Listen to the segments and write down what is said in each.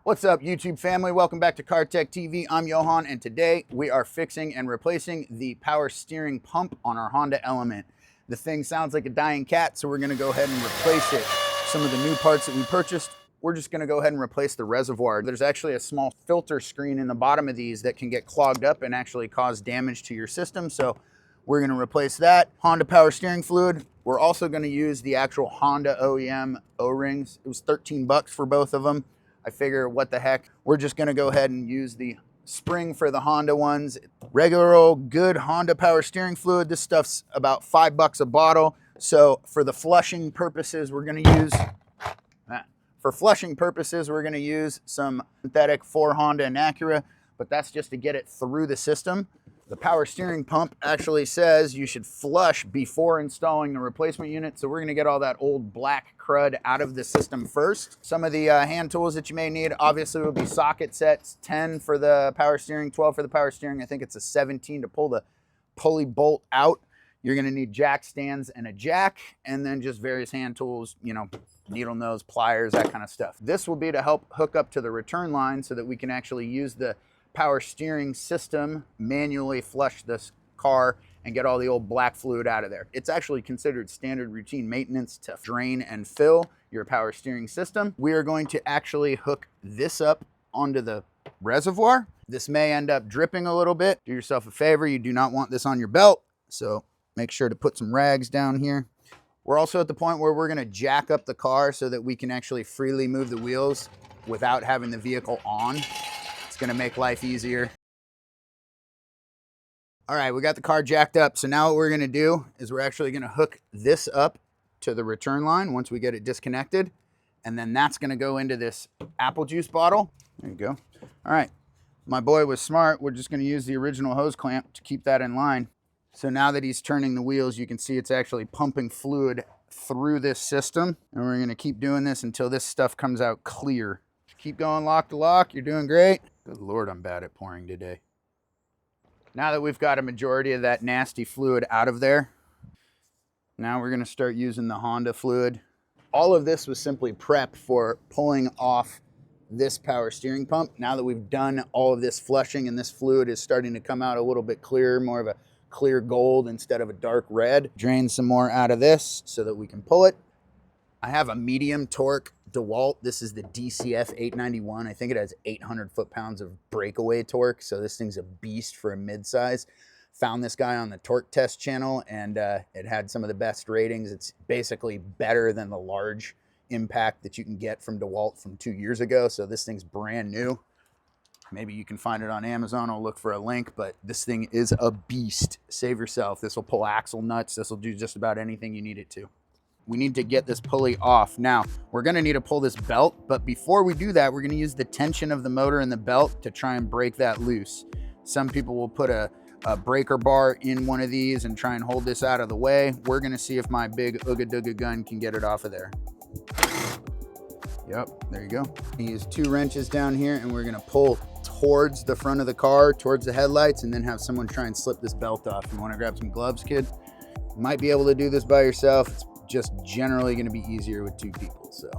What's up, YouTube family? Welcome back to Car Tech TV. I'm Johan, and today we are fixing and replacing the power steering pump on our Honda Element. The thing sounds like a dying cat, so we're gonna go ahead and replace it. Some of the new parts that we purchased, we're just gonna go ahead and replace the reservoir. There's actually a small filter screen in the bottom of these that can get clogged up and actually cause damage to your system, so we're gonna replace that. Honda power steering fluid. We're also gonna use the actual Honda OEM O-rings. It was 13 bucks for both of them. I figure, what the heck, we're just gonna go ahead and use the spring for the Honda ones. Regular old good Honda power steering fluid. This stuff's about 5 bucks a bottle. So for the flushing purposes, we're gonna use some synthetic for Honda and Acura, but that's just to get it through the system. The power steering pump actually says you should flush before installing the replacement unit. So we're gonna get all that old black crud out of the system first. Some of the hand tools that you may need obviously will be socket sets, 10 for the power steering, 12 for the power steering. I think it's a 17 to pull the pulley bolt out. You're gonna need jack stands and a jack, and then just various hand tools, you know, needle nose, pliers, that kind of stuff. This will be to help hook up to the return line so that we can actually use the power steering system, manually flush this car and get all the old black fluid out of there. It's actually considered standard routine maintenance to drain and fill your power steering system. We are going to actually hook this up onto the reservoir. This may end up dripping a little bit. Do yourself a favor, you do not want this on your belt, so make sure to put some rags down here. We're also at the point where we're gonna jack up the car so that we can actually freely move the wheels without having the vehicle on. Gonna make life easier. All right, we got the car jacked up. So now what we're gonna do is we're actually gonna hook this up to the return line once we get it disconnected. And then that's gonna go into this apple juice bottle. There you go. All right, my boy was smart. We're just gonna use the original hose clamp to keep that in line. So now that he's turning the wheels, you can see it's actually pumping fluid through this system. And we're gonna keep doing this until this stuff comes out clear. Keep going lock to lock, you're doing great. Good Lord, I'm bad at pouring today. Now that we've got a majority of that nasty fluid out of there, now we're gonna start using the Honda fluid. All of this was simply prep for pulling off this power steering pump. Now that we've done all of this flushing and this fluid is starting to come out a little bit clearer, more of a clear gold instead of a dark red. Drain some more out of this so that we can pull it. I have a medium torque DeWalt. This is the DCF 891. I think it has 800 foot-pounds of breakaway torque, so this thing's a beast for a midsize. Found this guy on the Torque Test channel, and it had some of the best ratings. It's basically better than the large impact that you can get from DeWalt from 2 years ago, so this thing's brand new. Maybe you can find it on Amazon. I'll look for a link, but this thing is a beast. Save yourself. This will pull axle nuts. This will do just about anything you need it to. We need to get this pulley off. Now, we're gonna need to pull this belt, but before we do that, we're gonna use the tension of the motor and the belt to try and break that loose. Some people will put a breaker bar in one of these and try and hold this out of the way. We're gonna see if my big Ooga Dooga gun can get it off of there. Yep, there you go. Use 2 wrenches down here, and we're gonna pull towards the front of the car, towards the headlights, and then have someone try and slip this belt off. You wanna grab some gloves, kid? You might be able to do this by yourself. It's just generally gonna be easier with 2 people. So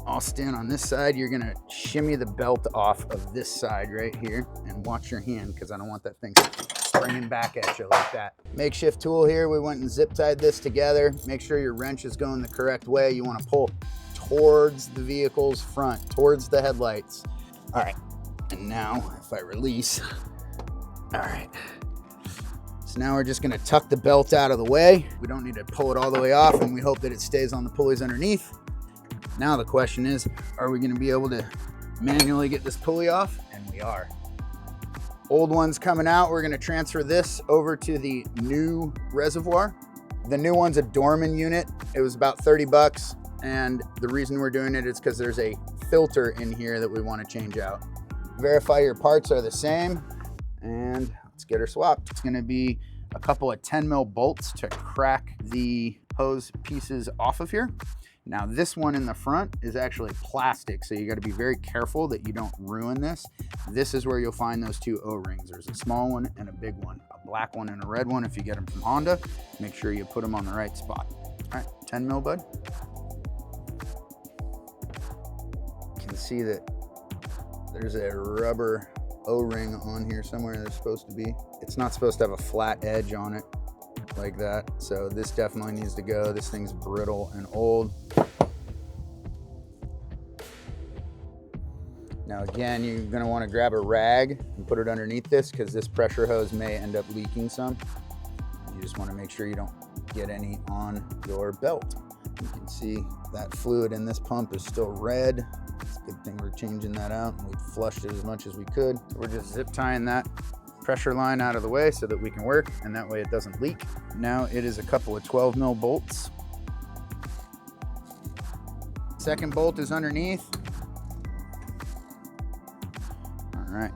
I'll stand on this side. You're gonna shimmy the belt off of this side right here, and watch your hand, because I don't want that thing springing back at you like that. Makeshift tool here. We went and zip tied this together. Make sure your wrench is going the correct way. You wanna pull towards the vehicle's front, towards the headlights. All right, and now if I release, all right. So now we're just gonna tuck the belt out of the way. We don't need to pull it all the way off, and we hope that it stays on the pulleys underneath. Now the question is, are we gonna be able to manually get this pulley off? And we are. Old one's coming out. We're gonna transfer this over to the new reservoir. The new one's a Dorman unit. It was about 30 bucks. And the reason we're doing it is because there's a filter in here that we wanna change out. Verify your parts are the same, and let's get her swapped. It's gonna be a couple of 10 mil bolts to crack the hose pieces off of here. Now this one in the front is actually plastic, so you gotta be very careful that you don't ruin this. This is where you'll find those 2 O-rings. There's a small one and a big one, a black one and a red one. If you get them from Honda, make sure you put them on the right spot. All right, 10 mil, bud. You can see that There's a rubber O-ring on here somewhere. There's supposed to be. It's not supposed to have a flat edge on it like that. So this definitely needs to go. This thing's brittle and old. Now again, you're gonna wanna grab a rag and put it underneath this because this pressure hose may end up leaking some. You just wanna make sure you don't get any on your belt. You can see that fluid in this pump is still red. It's a good thing we're changing that out, and we flushed it as much as we could. So we're just zip tying that pressure line out of the way so that we can work, and that way it doesn't leak. Now it is a couple of 12 mil bolts. Second bolt is underneath. All right,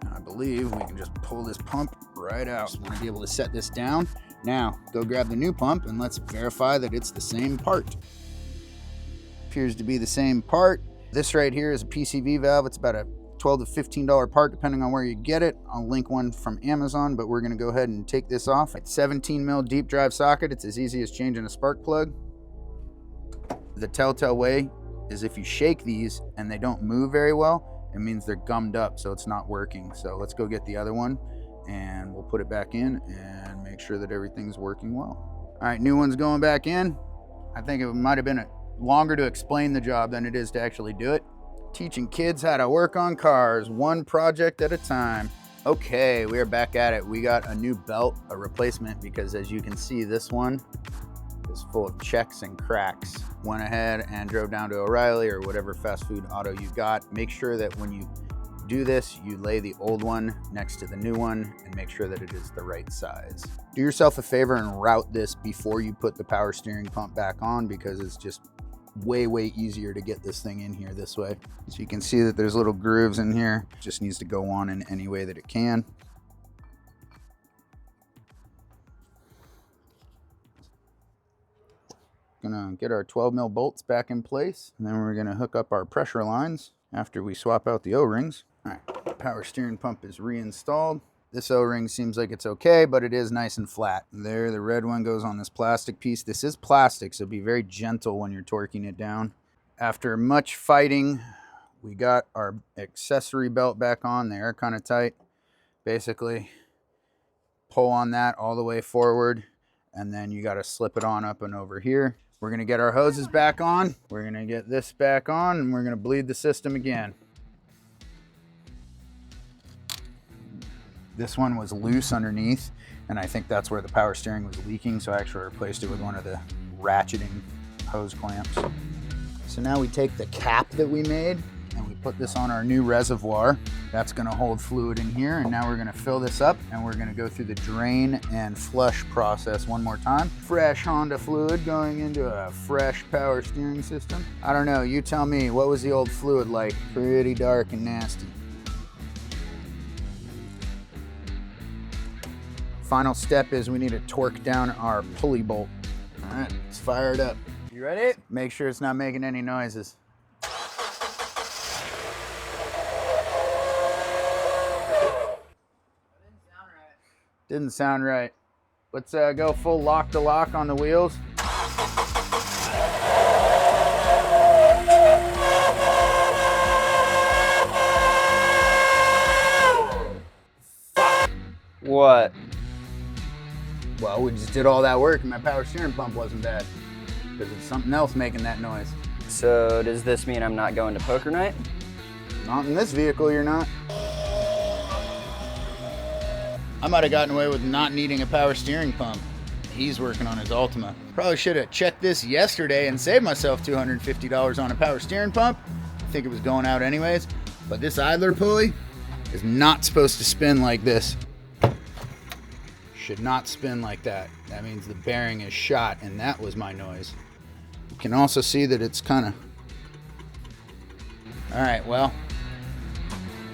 now I believe we can just pull this pump right out. Just want to be able to set this down. Now, go grab the new pump and let's verify that it's the same part. Appears to be the same part. This right here is a PCV valve. It's about a $12 to $15 part, depending on where you get it. I'll link one from Amazon, but we're gonna go ahead and take this off. It's 17 mil deep drive socket. It's as easy as changing a spark plug. The telltale way is if you shake these and they don't move very well, it means they're gummed up, so it's not working. So let's go get the other one and we'll put it back in and make sure that everything's working well. All right, new one's going back in. I think it might have been longer to explain the job than it is to actually do it. Teaching kids how to work on cars, one project at a time. Okay, we are back at it. We got a new belt, a replacement, because as you can see, this one is full of checks and cracks. Went ahead and drove down to O'Reilly or whatever fast food auto you got. Make sure that when you do this, you lay the old one next to the new one and make sure that it is the right size. Do yourself a favor and route this before you put the power steering pump back on, because it's just way easier to get this thing in here this way. So you can see that there's little grooves in here. It just needs to go on in any way that it can. Gonna get our 12 mil bolts back in place, and then we're gonna hook up our pressure lines after we swap out the O-rings. All right, power steering pump is reinstalled. This O-ring seems like it's okay, but it is nice and flat. There, the red one goes on this plastic piece. This is plastic, so be very gentle when you're torquing it down. After much fighting, we got our accessory belt back on. They are kind of tight. Basically, pull on that all the way forward, and then you got to slip it on up and over here. We're gonna get our hoses back on. We're gonna get this back on, and we're gonna bleed the system again. This one was loose underneath, and I think that's where the power steering was leaking, so I actually replaced it with one of the ratcheting hose clamps. So now we take the cap that we made and we put this on our new reservoir. That's gonna hold fluid in here, and now we're gonna fill this up and we're gonna go through the drain and flush process one more time. Fresh Honda fluid going into a fresh power steering system. I don't know, you tell me, what was the old fluid like? Pretty dark and nasty. Final step is we need to torque down our pulley bolt. All right, let's fire it up. You ready? Make sure it's not making any noises. Didn't sound right. Let's go full lock to lock on the wheels. What? Well, we just did all that work and my power steering pump wasn't bad, because it's something else making that noise. So does this mean I'm not going to poker night? Not in this vehicle, you're not. I might have gotten away with not needing a power steering pump. He's working on his Altima. Probably should have checked this yesterday and saved myself $250 on a power steering pump. I think it was going out anyways, but this idler pulley is not supposed to spin like this. Should not spin like that. That means the bearing is shot, and that was my noise. You can also see that it's kind of... All right, well,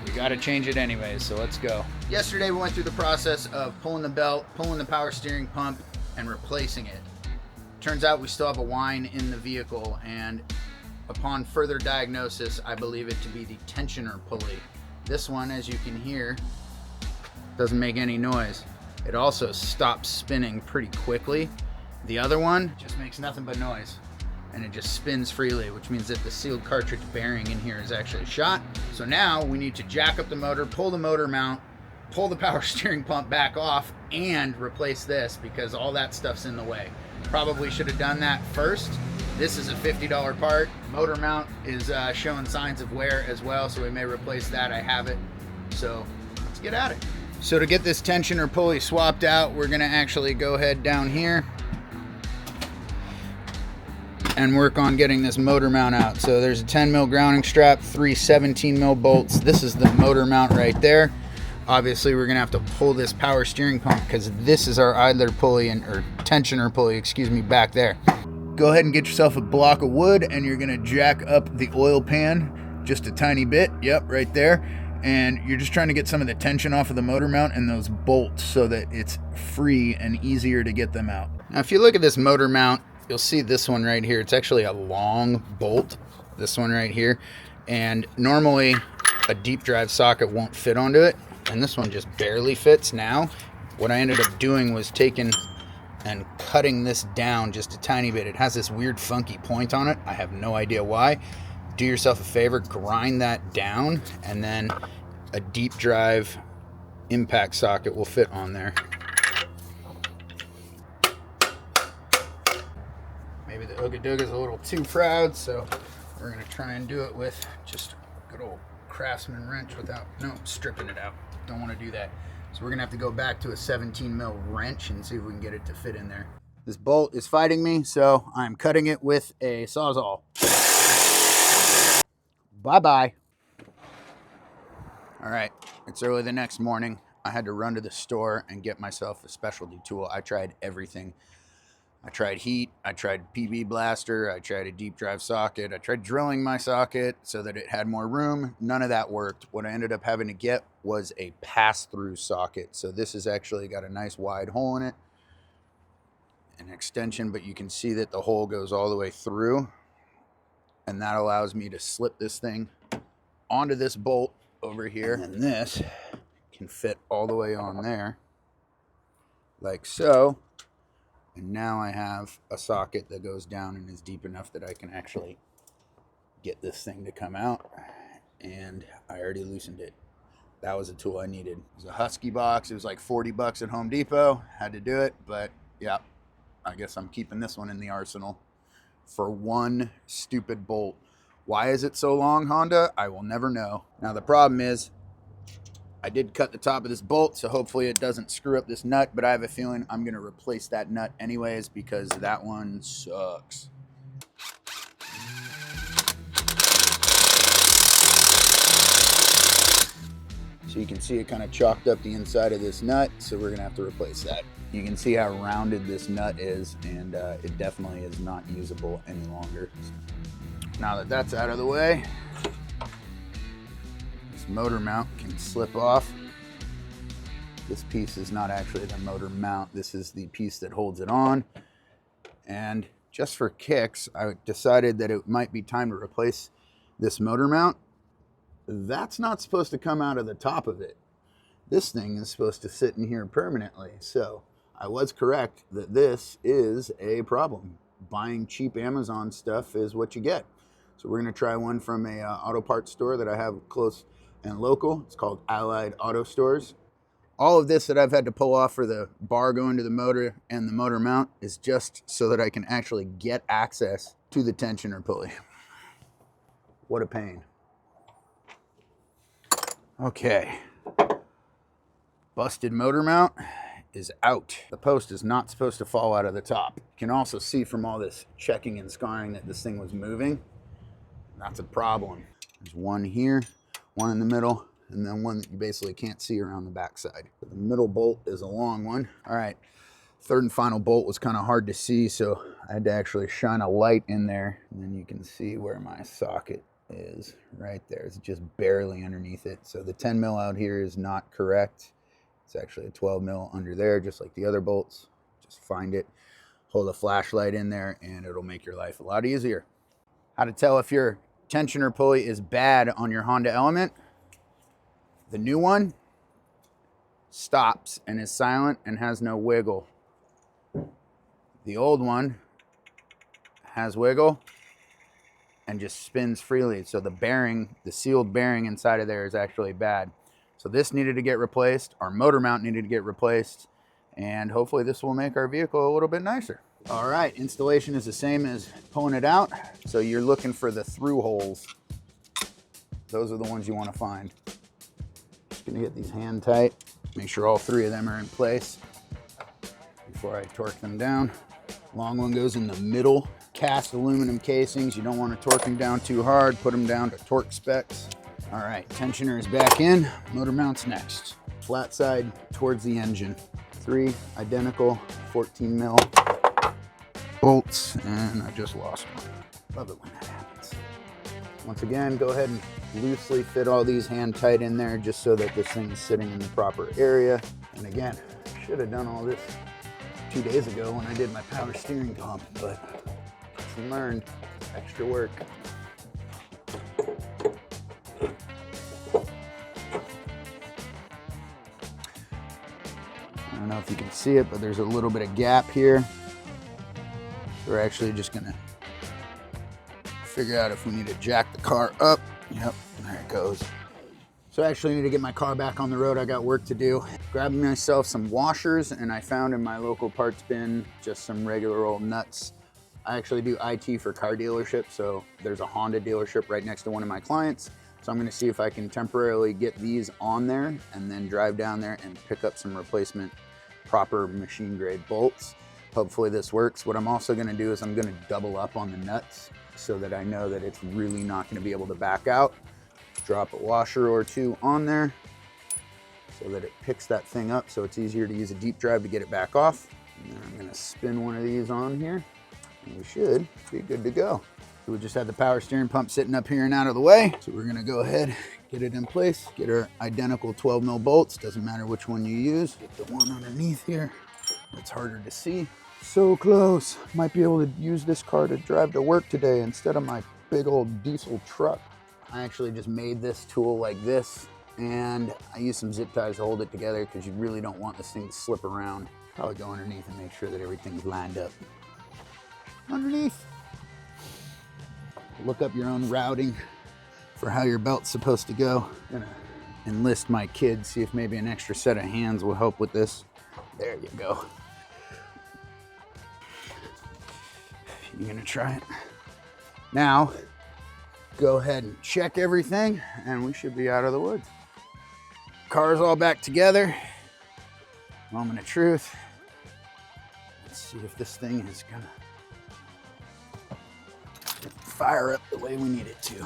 we got to change it anyways, so let's go. Yesterday we went through the process of pulling the belt, pulling the power steering pump, and replacing it. Turns out we still have a whine in the vehicle, and upon further diagnosis, I believe it to be the tensioner pulley. This one, as you can hear, doesn't make any noise. It also stops spinning pretty quickly. The other one just makes nothing but noise. and it just spins freely, which means that the sealed cartridge bearing in here is actually shot. So now we need to jack up the motor, pull the motor mount, pull the power steering pump back off, and replace this because all that stuff's in the way. Probably should have done that first. This is a $50 part. Motor mount is showing signs of wear as well, so we may replace that. I have it. So let's get at it. So to get this tensioner pulley swapped out, we're gonna actually go ahead down here and work on getting this motor mount out. So there's a 10 mil grounding strap, 3 17 mil bolts. This is the motor mount right there. Obviously we're gonna have to pull this power steering pump because this is our idler pulley or tensioner pulley, excuse me, back there. Go ahead and get yourself a block of wood and you're gonna jack up the oil pan just a tiny bit. Yep, right there. And you're just trying to get some of the tension off of the motor mount and those bolts so that it's free and easier to get them out. Now, if you look at this motor mount, you'll see this one right here. It's actually a long bolt, this one right here. And normally a deep drive socket won't fit onto it. And this one just barely fits now. What I ended up doing was taking and cutting this down just a tiny bit. It has this weird funky point on it. I have no idea why. Do yourself a favor, grind that down, and then a deep drive impact socket will fit on there. Maybe the Ooga Dooga's a little too proud, so we're gonna try and do it with just a good old Craftsman wrench without, no, stripping it out. Don't wanna do that. So we're gonna have to go back to a 17 mil wrench and see if we can get it to fit in there. This bolt is fighting me, so I'm cutting it with a Sawzall. Bye-bye. All right, it's early the next morning. I had to run to the store and get myself a specialty tool. I tried everything. I tried heat, I tried PB blaster, I tried a deep drive socket, I tried drilling my socket so that it had more room. None of that worked. What I ended up having to get was a pass-through socket. So this has actually got a nice wide hole in it, an extension, but you can see that the hole goes all the way through. And that allows me to slip this thing onto this bolt over here. And this can fit all the way on there, like so. And now I have a socket that goes down and is deep enough that I can actually get this thing to come out. And I already loosened it. That was a tool I needed. It was a Husky box. It was like 40 bucks at Home Depot. Had to do it, but yeah, I guess I'm keeping this one in the arsenal. For one stupid bolt. Why is it so long, Honda? I will never know. Now the problem is I did cut the top of this bolt, so hopefully it doesn't screw up this nut, but I have a feeling I'm gonna replace that nut anyways because that one sucks. So you can see it kind of chalked up the inside of this nut, so we're gonna have to replace that. You can see how rounded this nut is, and it definitely is not usable any longer. Now that that's out of the way, this motor mount can slip off. This piece is not actually the motor mount. This is the piece that holds it on. And just for kicks, I decided that it might be time to replace this motor mount. That's not supposed to come out of the top of it. This thing is supposed to sit in here permanently. So I was correct that this is a problem. Buying cheap Amazon stuff is what you get. So we're gonna try one from a auto parts store that I have close and local. It's called Allied Auto Stores. All of this that I've had to pull off for the bar going to the motor and the motor mount is just so that I can actually get access to the tensioner pulley. What a pain. Okay. Busted motor mount is out. The post is not supposed to fall out of the top. You can also see from all this checking and scarring that this thing was moving. That's a problem. There's one here, one in the middle, and then one that you basically can't see around the backside. The middle bolt is a long one. All right, third and final bolt was kind of hard to see, so I had to actually shine a light in there, and then you can see where my socket is right there. It's just barely underneath it. So the 10 mil out here is not correct. It's actually a 12 mil under there, just like the other bolts. Just find it, hold a flashlight in there, and it'll make your life a lot easier. How to tell if your tensioner pulley is bad on your Honda Element. The new one stops and is silent and has no wiggle. The old one has wiggle and just spins freely. So the bearing, the sealed bearing inside of there is actually bad. So this needed to get replaced. Our motor mount needed to get replaced. And hopefully this will make our vehicle a little bit nicer. All right, installation is the same as pulling it out. So you're looking for the through holes. Those are the ones you want to find. Just gonna get these hand tight. Make sure all 3 of them are in place before I torque them down. Long one goes in the middle. Cast aluminum casings. You don't want to torque them down too hard. Put them down to torque specs. All right, tensioner is back in. Motor mount's next. Flat side towards the engine. 3 identical 14 mil bolts, and I just lost one. Love it when that happens. Once again, go ahead and loosely fit all these hand tight in there just so that this thing is sitting in the proper area. And again, should have done all this 2 days ago when I did my power steering pump, but lesson learned, extra work. I don't know if you can see it, but there's a little bit of gap here. So we're actually just gonna figure out if we need to jack the car up. Yep, there it goes. So I actually need to get my car back on the road. I got work to do. Grabbed myself some washers, and I found in my local parts bin just some regular old nuts. I actually do IT for car dealerships, so there's a Honda dealership right next to one of my clients. So I'm gonna see if I can temporarily get these on there and then drive down there and pick up some replacement proper machine grade bolts. Hopefully this works. What I'm also gonna do is I'm gonna double up on the nuts so that I know that it's really not gonna be able to back out. Drop a washer or 2 on there so that it picks that thing up so it's easier to use a deep drive to get it back off. And then I'm gonna spin one of these on here and we should be good to go. So we just had the power steering pump sitting up here and out of the way. So we're gonna go ahead, get it in place, get our identical 12 mil bolts. Doesn't matter which one you use. Get the one underneath here. It's harder to see. So close. Might be able to use this car to drive to work today instead of my big old diesel truck. I actually just made this tool like this, and I used some zip ties to hold it together because you really don't want this thing to slip around. Probably go underneath and make sure that everything's lined up. Underneath. Look up your own routing for how your belt's supposed to go. I'm gonna enlist my kids, see if maybe an extra set of hands will help with this. There you go. You gonna try it? Now, go ahead and check everything and we should be out of the woods. Car's all back together. Moment of truth. Let's see if this thing is gonna fire up the way we need it to.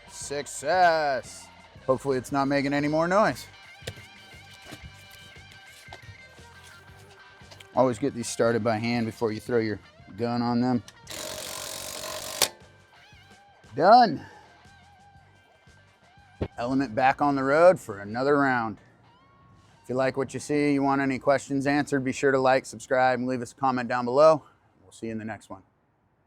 Success. Hopefully it's not making any more noise. Always get these started by hand before you throw your gun on them. Done. Element back on the road for another round. If you like what you see, you want any questions answered, be sure to like, subscribe, and leave us a comment down below. We'll see you in the next one.